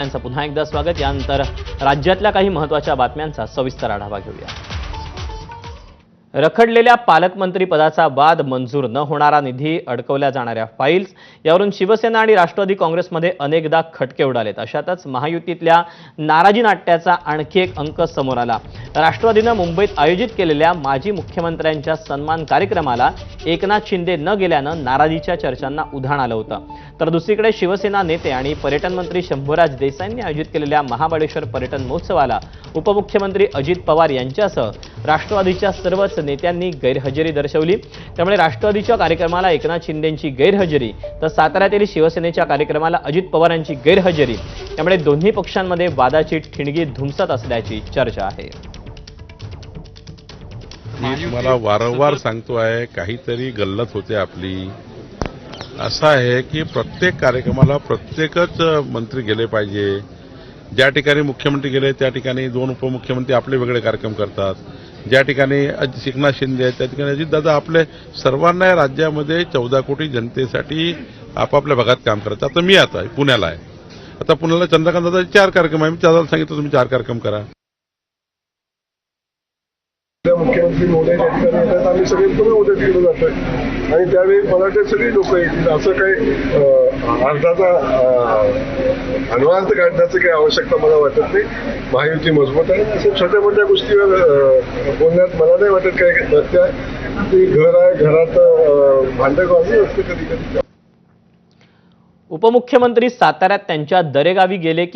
यांचं पुन्हा एकदा स्वागत। यानंतर राज्यातल्या काही महत्त्वाच्या बातम्यांचा सविस्तर आढावा घेऊया। रखडलेल्या पालकमंत्री पदाचा वाद, मंजूर न होणारा निधी, अडकवल्या जाणाऱ्या फाईल्स यावरून शिवसेना आणि राष्ट्रवादी काँग्रेसमध्ये अनेकदा खटके उडालेत। अशातच महायुतीतल्या नाराजी नाट्याचा आणखी एक अंक समोर आला। राष्ट्रवादीनं मुंबईत आयोजित केलेल्या माजी मुख्यमंत्र्यांच्या सन्मान कार्यक्रमाला एकनाथ शिंदे न गेल्यानं नाराजीच्या चर्चांना उधाण आलं होतं। तर दुसरीकडे शिवसेना नेते आणि पर्यटन मंत्री शंभूराज देसाईंनी आयोजित केलेल्या महाबळेश्वर पर्यटन महोत्सवाला उपमुख्यमंत्री अजित पवार यांच्यासह राष्ट्रवादीच्या सर्वच नेत्यांनी गैरहजेरी दर्शवली। त्यामुळे राष्ट्रवादीच्या कार्यक्रमाला एकनाथ शिंदेंची गैरहजेरी तर साताऱ्यातील शिवसेनेच्या कार्यक्रमाला अजित पवारांची गैरहजेरी, त्यामुळे दोन्ही पक्षांमध्ये वादाची ठिणगी धुमसत असल्याची चर्चा आहे। मी तुम्हाला वारंवार सांगतो आहे, काहीतरी गल्लत होते आपली। असं आहे की प्रत्येक कार्यक्रमाला प्रत्येकच मंत्री गेले पाहिजे। ज्या ठिकाणी मुख्यमंत्री गेले त्या ठिकाणी दोन उपमुख्यमंत्री आपले वेगळे कार्यक्रम करतात। ज्या ठिकाणी एकनाथ शिंदे आहेत त्या ठिकाणी अजितदादा आपले सर्वांना या राज्यामध्ये 14 कोटी जनतेसाठी आपापल्या भागात काम करतात। आता मी आता पुण्याला आहे, आता पुण्याला चंद्रकांत दादाचे 4 कार्यक्रम आहे। मी दादाला सांगितलं तुम्ही 4 कार्यक्रम करा। मुख्यमंत्री महोदय त्या ठिकाणी येतात, आम्ही सगळे पुन्हा उद्या केलं जातोय आणि त्यावेळी मला वाटतं सगळी लोक येतील। असं काही अर्धाचा अनुवाद काढण्याची काही आवश्यकता मला वाटत नाही। महायुती मजबूत आहे, अशा छोट्या मोठ्या गोष्टीवर बोलण्यात मला नाही वाटत काही तथ्य आहे। ती घर आहे, घरात भांडण वाजत असते कधी कधी। उपमुख्यमंत्री साताऱ्यात त्यांच्या दरेगावी गेले की